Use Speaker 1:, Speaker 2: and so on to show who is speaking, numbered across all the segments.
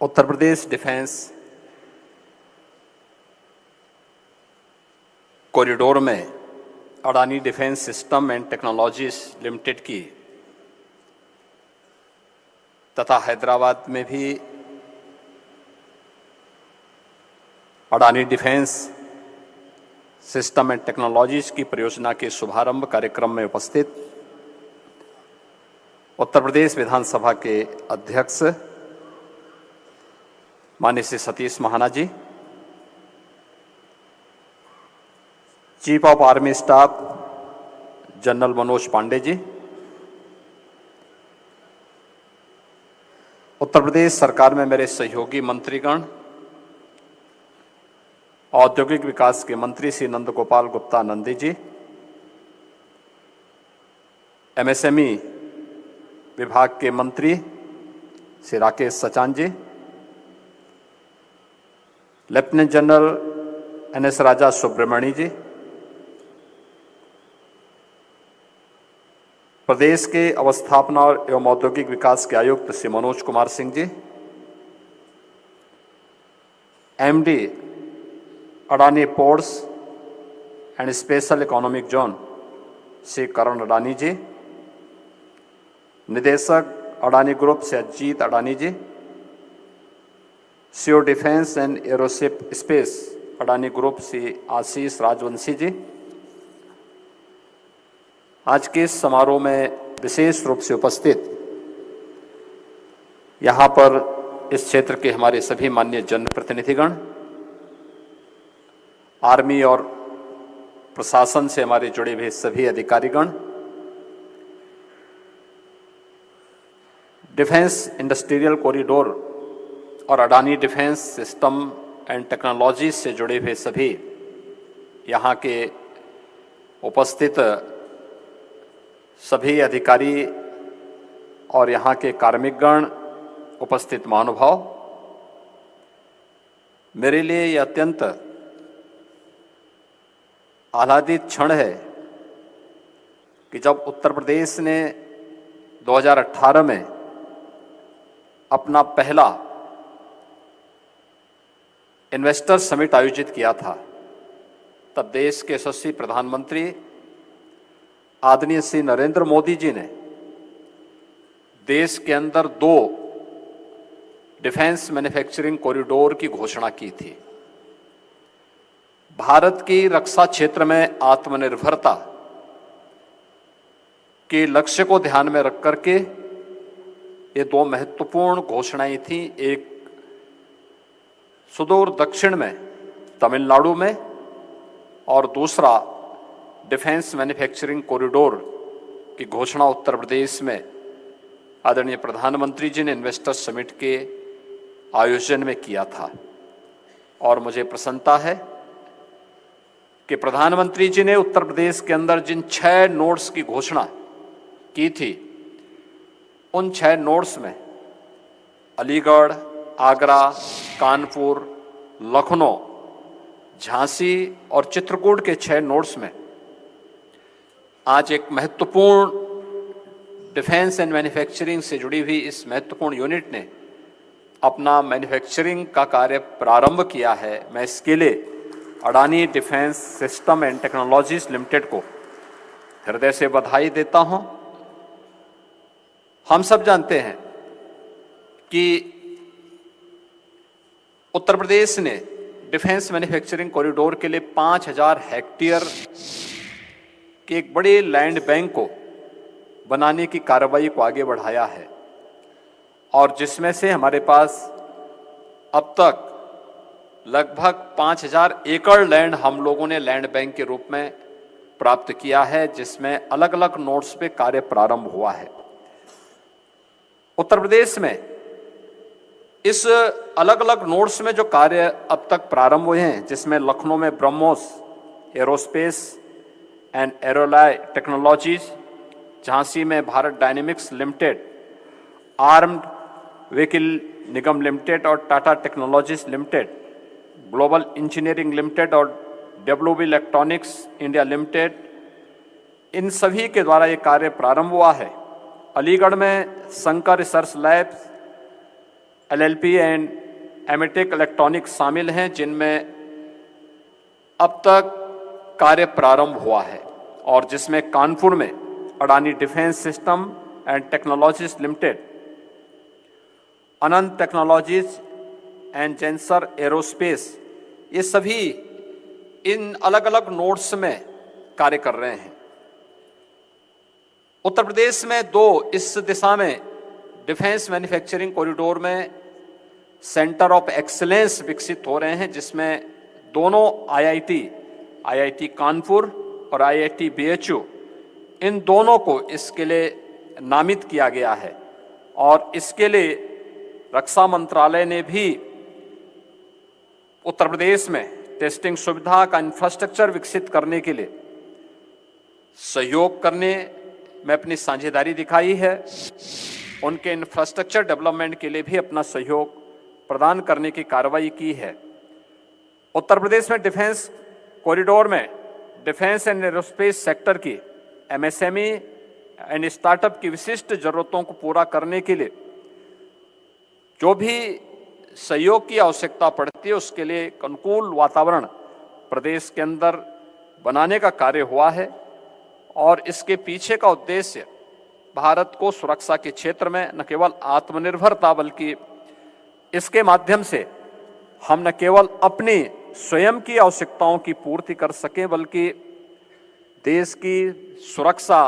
Speaker 1: Uttar Pradesh defence corridor में Adani defence system and technologies limited की तथा हैदराबाद में भी Adani defence system and technologies की परियोजना के शुभारंभ कार्यक्रम में उपस्थित उत्तर प्रदेश विधानसभा के अध्यक्ष माननीय Shri Satish Mahana ji, chief of army staff general Manoj Pande ji, Uttar Pradesh सरकार में मेरे सहयोगी मंत्रीगण, औद्योगिक विकास के मंत्री श्री नंद गोपाल गुप्ता नंदी जी, एमएसएमई विभाग के मंत्री Shri Rakesh Sachan ji, lieutenant general NS Raja Subramani ji, प्रदेश के अवस्थापना एवं औद्योगिक विकास के आयुक्त Shri Manoj Kumar Singh ji, MD Adani ports and special economic zone Shri Karan Adani जी, निदेशक अडानी ग्रुप से Ajit Adani ji, CEO defence and aerospace Adani group से आशीष राजवंशी जी, आज के इस समारोह में विशेष रूप से उपस्थित यहाँ पर इस क्षेत्र के हमारे सभी माननीय जनप्रतिनिधिगण, आर्मी और प्रशासन से हमारे जुड़े हुए सभी अधिकारीगण, डिफेंस इंडस्ट्रियल कॉरिडोर और Adani defence system and technology से जुड़े हुए सभी यहाँ के उपस्थित सभी अधिकारी और यहाँ के कार्मिकगण, उपस्थित महानुभाव, मेरे लिए यह अत्यंत आह्लादित क्षण है कि जब उत्तर प्रदेश ने 2018 में अपना पहला इन्वेस्टर समिट आयोजित किया था, तब देश के यशस्वी प्रधानमंत्री आदरणीय श्री नरेंद्र मोदी जी ने देश के अंदर 2 डिफेंस मैन्युफैक्चरिंग कॉरिडोर की घोषणा की थी। भारत की रक्षा क्षेत्र में आत्मनिर्भरता के लक्ष्य को ध्यान में रख करके ये 2 महत्वपूर्ण घोषणाएं थी। एक सुदूर दक्षिण में तमिलनाडु में और दूसरा डिफेंस मैन्युफैक्चरिंग कॉरिडोर की घोषणा उत्तर प्रदेश में आदरणीय प्रधानमंत्री जी ने इन्वेस्टर समिट के आयोजन में किया था। और मुझे प्रसन्नता है कि प्रधानमंत्री जी ने उत्तर प्रदेश के अंदर जिन 6 नोड्स की घोषणा की थी, उन 6 नोड्स में अलीगढ़, आगरा, कानपुर, लखनऊ, झांसी और चित्रकूट के 6 नोड्स में आज एक महत्वपूर्ण डिफेंस एंड मैन्युफैक्चरिंग से जुड़ी हुई इस महत्वपूर्ण यूनिट ने अपना मैन्युफैक्चरिंग का कार्य प्रारंभ किया है। मैं इसके लिए Adani defence system and technologies limited को हृदय से बधाई देता हूं। हम सब जानते हैं कि उत्तर प्रदेश ने डिफेंस मैन्युफैक्चरिंग कॉरिडोर के लिए 5000 हेक्टेयर के एक बड़े लैंड बैंक को बनाने की कार्रवाई को आगे बढ़ाया है, और जिसमें से हमारे पास अब तक लगभग 5000 एकड़ लैंड हम लोगों ने लैंड बैंक के रूप में प्राप्त किया है, जिसमें अलग अलग नोड्स पे कार्य प्रारंभ हुआ है। उत्तर प्रदेश में इस अलग अलग नोड्स में जो कार्य अब तक प्रारंभ हुए हैं, जिसमें लखनऊ में BrahMos aerospace and Aerolloy technologies, Jhansi में Bharat dynamics limited, armoured vehicle Nigam limited और Tata technologies limited, global engineering limited और डब्ल्यूबी इलेक्ट्रॉनिक्स इंडिया लिमिटेड, इन सभी के द्वारा ये कार्य प्रारंभ हुआ है। अलीगढ़ में Shankar research labs LLP and MTech electronics शामिल हैं, जिनमें अब तक कार्य प्रारंभ हुआ है और जिसमें कानपुर में Adani defence system and technologies limited, Anant technologies and Zensar aerospace, ये सभी इन अलग अलग नोड्स में कार्य कर रहे हैं। उत्तर प्रदेश में 2 इस दिशा में डिफेंस मैन्युफैक्चरिंग कॉरिडोर में सेंटर ऑफ एक्सीलेंस विकसित हो रहे हैं, जिसमें दोनों IIT कानपुर और IIT BHU, इन दोनों को इसके लिए नामित किया गया है और इसके लिए रक्षा मंत्रालय ने भी उत्तर प्रदेश में टेस्टिंग सुविधा का इंफ्रास्ट्रक्चर विकसित करने के लिए सहयोग करने में अपनी साझेदारी दिखाई है। उनके इंफ्रास्ट्रक्चर डेवलपमेंट के लिए भी अपना सहयोग प्रदान करने की कार्रवाई की है। उत्तर प्रदेश में डिफेंस कॉरिडोर में डिफेंस एंड एरोस्पेस सेक्टर की MSME एंड स्टार्टअप की विशिष्ट जरूरतों को पूरा करने के लिए जो भी सहयोग की आवश्यकता पड़ती है, उसके लिए एक अनुकूल वातावरण प्रदेश के अंदर बनाने का कार्य हुआ है और इसके पीछे का उद्देश्य भारत को सुरक्षा के क्षेत्र में न केवल आत्मनिर्भरता, बल्कि इसके माध्यम से हम न केवल अपनी स्वयं की आवश्यकताओं की पूर्ति कर सकें, बल्कि देश की सुरक्षा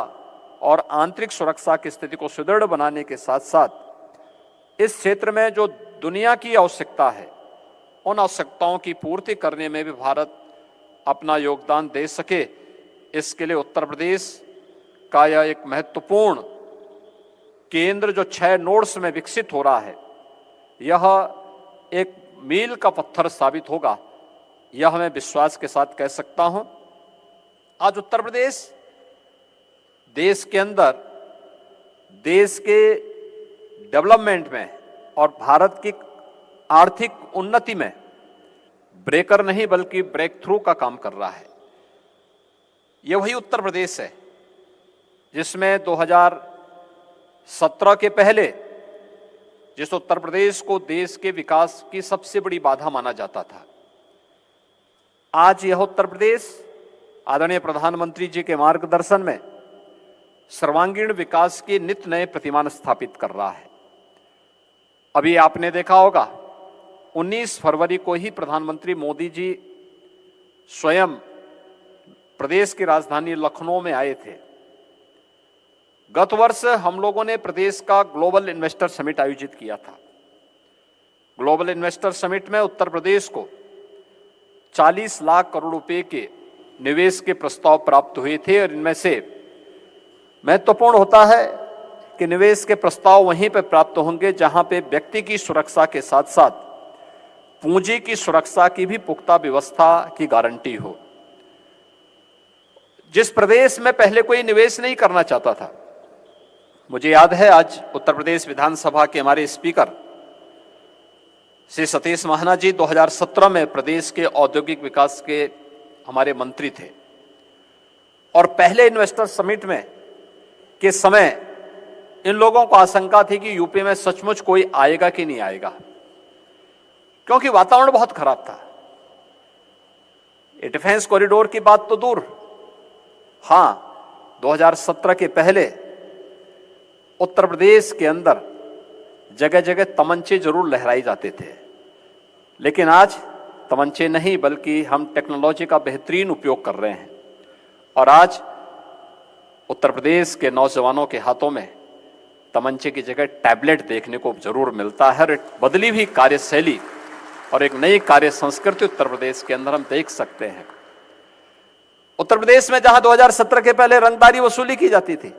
Speaker 1: और आंतरिक सुरक्षा की स्थिति को सुदृढ़ बनाने के साथ साथ इस क्षेत्र में जो दुनिया की आवश्यकता है, उन आवश्यकताओं की पूर्ति करने में भी भारत अपना योगदान दे सके। इसके लिए उत्तर प्रदेश का यह एक महत्वपूर्ण केंद्र जो 6 नोड्स में विकसित हो रहा है, यह एक मील का पत्थर साबित होगा, यह मैं विश्वास के साथ कह सकता हूं। आज उत्तर प्रदेश देश के अंदर देश के डेवलपमेंट में और भारत की आर्थिक उन्नति में ब्रेकर नहीं बल्कि ब्रेक थ्रू का काम कर रहा है। यह वही उत्तर प्रदेश है जिसमें 2017 के पहले जिस उत्तर प्रदेश को देश के विकास की सबसे बड़ी बाधा माना जाता था, आज यह उत्तर प्रदेश आदरणीय प्रधानमंत्री जी के मार्गदर्शन में सर्वांगीण विकास के नित नए प्रतिमान स्थापित कर रहा है। अभी आपने देखा होगा 19 फरवरी को ही प्रधानमंत्री मोदी जी स्वयं प्रदेश की राजधानी लखनऊ में आए थे। गत वर्ष हम लोगों ने प्रदेश का ग्लोबल इन्वेस्टर समिट आयोजित किया था। ग्लोबल इन्वेस्टर समिट में उत्तर प्रदेश को 40 लाख करोड़ रुपए के निवेश के प्रस्ताव प्राप्त हुए थे और इनमें से महत्वपूर्ण होता है कि निवेश के प्रस्ताव वहीं पर प्राप्त होंगे जहां पे व्यक्ति की सुरक्षा के साथ साथ पूंजी की सुरक्षा की भी पुख्ता व्यवस्था की गारंटी हो। जिस प्रदेश में पहले कोई निवेश नहीं करना चाहता था, मुझे याद है आज उत्तर प्रदेश विधानसभा के हमारे स्पीकर श्री सतीश महाना जी 2017 में प्रदेश के औद्योगिक विकास के हमारे मंत्री थे और पहले इन्वेस्टर समिट में के समय इन लोगों को आशंका थी कि यूपी में सचमुच कोई आएगा कि नहीं आएगा, क्योंकि वातावरण बहुत खराब था। ये डिफेंस कॉरिडोर की बात तो दूर, हाँ 2017 के पहले उत्तर प्रदेश के अंदर जगह जगह तमंचे जरूर लहराए जाते थे, लेकिन आज तमंचे नहीं बल्कि हम टेक्नोलॉजी का बेहतरीन उपयोग कर रहे हैं और आज उत्तर प्रदेश के नौजवानों के हाथों में तमंचे की जगह टैबलेट देखने को जरूर मिलता है। और बदली हुई कार्यशैली और एक नई कार्य संस्कृति उत्तर प्रदेश के अंदर हम देख सकते हैं। उत्तर प्रदेश में जहां 2017 के पहले रंगदारी वसूली की जाती थी,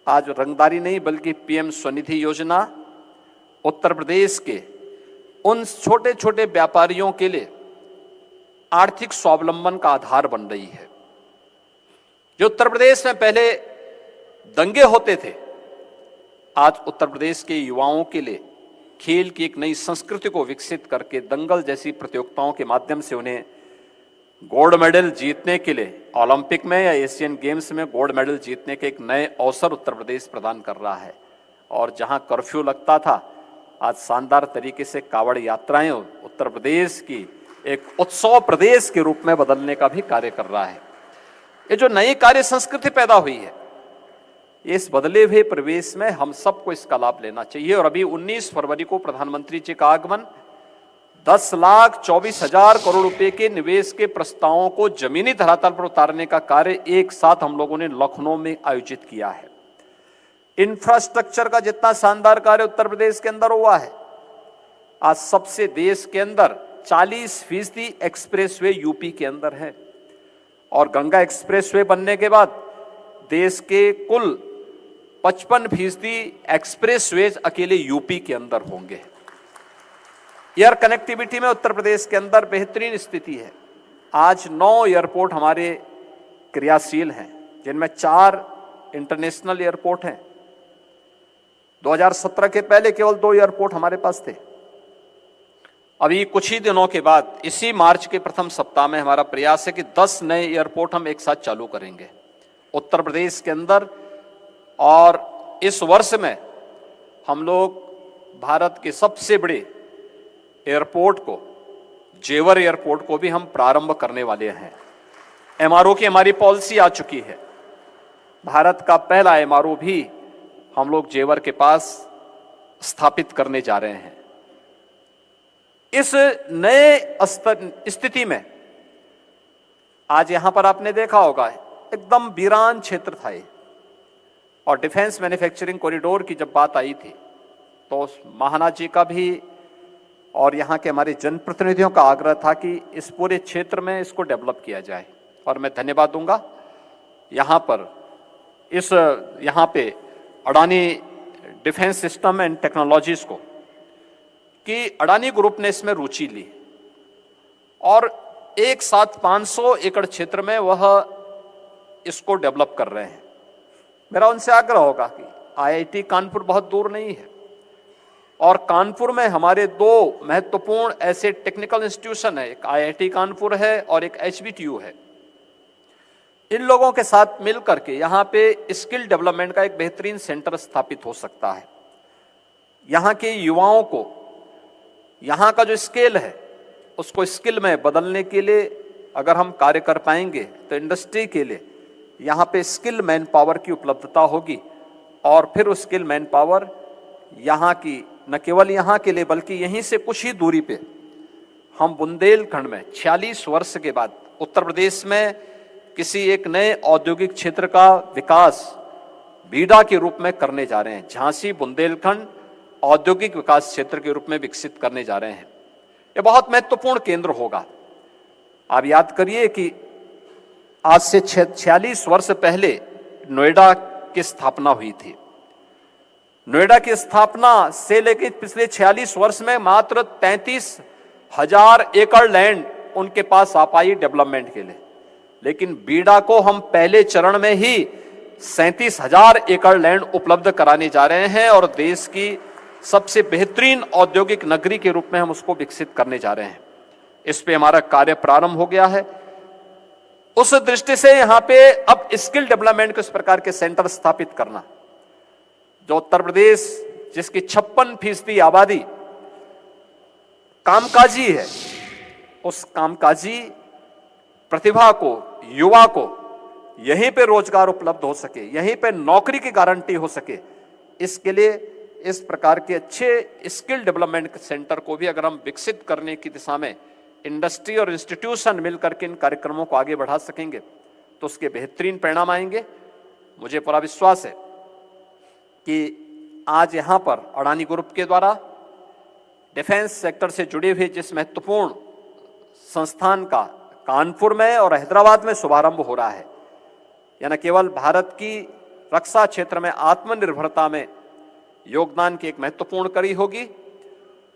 Speaker 1: आज रंगदारी नहीं बल्कि PM स्वनिधि योजना उत्तर प्रदेश के उन छोटे छोटे व्यापारियों के लिए आर्थिक स्वावलंबन का आधार बन रही है। जो उत्तर प्रदेश में पहले दंगे होते थे, आज उत्तर प्रदेश के युवाओं के लिए खेल की एक नई संस्कृति को विकसित करके दंगल जैसी प्रतियोगिताओं के माध्यम से उन्हें गोल्ड मेडल जीतने के लिए ओलंपिक में या एशियन गेम्स में गोल्ड मेडल जीतने के एक नए अवसर उत्तर प्रदेश प्रदान कर रहा है। और जहां कर्फ्यू लगता था, आज शानदार तरीके से कावड़ यात्राएं उत्तर प्रदेश की एक उत्सव प्रदेश के रूप में बदलने का भी कार्य कर रहा है। ये जो नई कार्य संस्कृति पैदा हुई है, इस बदले हुए प्रवेश में हम सबको इसका लाभ लेना चाहिए। और अभी 19 फरवरी को प्रधानमंत्री जी का आगमन, 10,24,000 करोड़ रुपए के निवेश के प्रस्तावों को जमीनी धरातल पर उतारने का कार्य एक साथ हम लोगों ने लखनऊ में आयोजित किया है। इंफ्रास्ट्रक्चर का जितना शानदार कार्य उत्तर प्रदेश के अंदर हुआ है, आज सबसे देश के अंदर 40% एक्सप्रेसवे यूपी के अंदर है, और गंगा एक्सप्रेसवे बनने के बाद देश के कुल 55% एक्सप्रेसवेज अकेले यूपी के अंदर होंगे। एयर कनेक्टिविटी में उत्तर प्रदेश के अंदर बेहतरीन स्थिति है। आज 9 एयरपोर्ट हमारे क्रियाशील हैं, जिनमें 4 इंटरनेशनल एयरपोर्ट हैं। 2017 के पहले केवल 2 एयरपोर्ट हमारे पास थे। अभी कुछ ही दिनों के बाद इसी मार्च के प्रथम सप्ताह में हमारा प्रयास है कि 10 नए एयरपोर्ट हम एक साथ चालू करेंगे उत्तर प्रदेश के अंदर। और इस वर्ष में हम लोग भारत के सबसे बड़े एयरपोर्ट को, जेवर एयरपोर्ट को भी हम प्रारंभ करने वाले हैं। एमआरओ की हमारी पॉलिसी आ चुकी है। भारत का पहला एमआरओ भी हम लोग जेवर के पास स्थापित करने जा रहे हैं। इस नए स्थिति में आज यहां पर आपने देखा होगा एकदम वीरान क्षेत्र था ये, और डिफेंस मैन्युफैक्चरिंग कॉरिडोर की जब बात आई थी तो महाना जी का भी और यहाँ के हमारे जनप्रतिनिधियों का आग्रह था कि इस पूरे क्षेत्र में इसको डेवलप किया जाए। और मैं धन्यवाद दूंगा यहाँ पर यहाँ पे Adani defence system and technologies को, कि अडानी ग्रुप ने इसमें रुचि ली और एक साथ 500 एकड़ क्षेत्र में वह इसको डेवलप कर रहे हैं। मेरा उनसे आग्रह होगा कि आईआईटी कानपुर बहुत दूर नहीं है, और कानपुर में हमारे 2 महत्वपूर्ण ऐसे टेक्निकल इंस्टीट्यूशन है, एक आईआईटी कानपुर है और एक एचबीटीयू है। इन लोगों के साथ मिलकर के यहाँ पे स्किल डेवलपमेंट का एक बेहतरीन सेंटर स्थापित हो सकता है। यहाँ के युवाओं को यहाँ का जो स्केल है उसको स्किल में बदलने के लिए अगर हम कार्य कर पाएंगे तो इंडस्ट्री के लिए यहाँ पे स्किल मैन पावर की उपलब्धता होगी, और फिर उस स्किल मैन पावर यहाँ की न केवल यहाँ के लिए बल्कि यहीं से कुछ ही दूरी पे हम बुंदेलखंड में 46 वर्ष के बाद उत्तर प्रदेश में किसी एक नए औद्योगिक क्षेत्र का विकास बीडा के रूप में करने जा रहे हैं। झांसी बुंदेलखंड औद्योगिक विकास क्षेत्र के रूप में विकसित करने जा रहे हैं। यह बहुत महत्वपूर्ण केंद्र होगा। आप याद करिए कि आज से 46 वर्ष पहले नोएडा की स्थापना हुई थी। नोएडा की स्थापना से लेकर पिछले 46 वर्ष में मात्र 33,000 एकड़ लैंड उनके पास आ पाई डेवलपमेंट के लिए, लेकिन बीडा को हम पहले चरण में ही 37,000 एकड़ लैंड उपलब्ध कराने जा रहे हैं, और देश की सबसे बेहतरीन औद्योगिक नगरी के रूप में हम उसको विकसित करने जा रहे हैं। इस पे हमारा कार्य प्रारंभ हो गया है। उस दृष्टि से यहाँ पे अब स्किल डेवलपमेंट के इस प्रकार के सेंटर स्थापित करना, जो उत्तर प्रदेश जिसकी 56% आबादी कामकाजी है, उस कामकाजी प्रतिभा को, युवा को यहीं पे रोजगार उपलब्ध हो सके, यहीं पे नौकरी की गारंटी हो सके, इसके लिए इस प्रकार के अच्छे स्किल डेवलपमेंट सेंटर को भी अगर हम विकसित करने की दिशा में इंडस्ट्री और इंस्टीट्यूशन मिलकर के इन कार्यक्रमों को आगे बढ़ा सकेंगे तो उसके बेहतरीन परिणाम आएंगे। मुझे पूरा विश्वास है कि आज यहां पर अडानी ग्रुप के द्वारा डिफेंस सेक्टर से जुड़े हुए जिस महत्वपूर्ण संस्थान का कानपुर में और हैदराबाद में शुभारंभ हो रहा है, यह न केवल भारत की रक्षा क्षेत्र में आत्मनिर्भरता में योगदान की एक महत्वपूर्ण कड़ी होगी,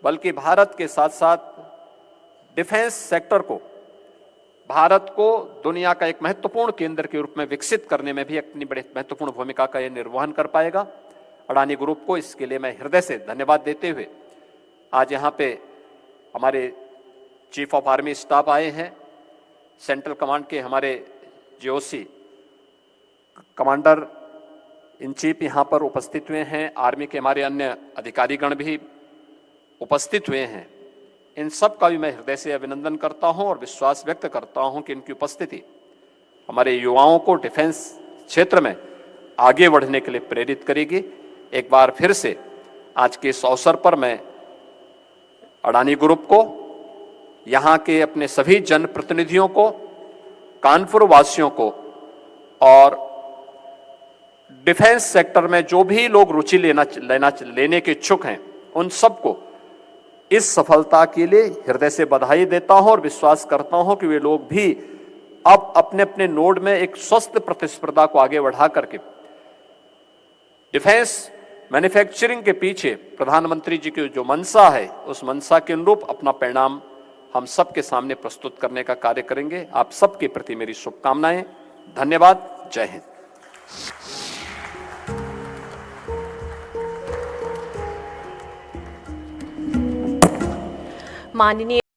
Speaker 1: बल्कि भारत के साथ साथ डिफेंस सेक्टर को, भारत को दुनिया का एक महत्वपूर्ण केंद्र के रूप में विकसित करने में भी अपनी बड़ी महत्वपूर्ण भूमिका का यह निर्वहन कर पाएगा। अडानी ग्रुप को इसके लिए मैं हृदय से धन्यवाद देते हुए आज यहाँ पे हमारे चीफ ऑफ आर्मी स्टाफ आए हैं, सेंट्रल कमांड के हमारे जीओसी कमांडर इन चीफ यहाँ पर उपस्थित हुए हैं, आर्मी के हमारे अन्य अधिकारीगण भी उपस्थित हुए हैं, इन सब का भी मैं हृदय से अभिनंदन करता हूं और विश्वास व्यक्त करता हूं कि इनकी उपस्थिति हमारे युवाओं को डिफेंस क्षेत्र में आगे बढ़ने के लिए प्रेरित करेगी। एक बार फिर से आज के इस अवसर पर मैं अडानी ग्रुप को, यहाँ के अपने सभी जनप्रतिनिधियों को, कानपुर वासियों को और डिफेंस सेक्टर में जो भी लोग रुचि लेने के इच्छुक हैं, उन सबको इस सफलता के लिए हृदय से बधाई देता हूं और विश्वास करता हूं कि वे लोग भी अब अपने अपने नोड में एक स्वस्थ प्रतिस्पर्धा को आगे बढ़ा करके डिफेंस मैन्युफैक्चरिंग के पीछे प्रधानमंत्री जी की जो मंशा है, उस मंशा के अनुरूप अपना परिणाम हम सबके सामने प्रस्तुत करने का कार्य करेंगे। आप सबके प्रति मेरी शुभकामनाएं। धन्यवाद। जय हिंद।
Speaker 2: माननीय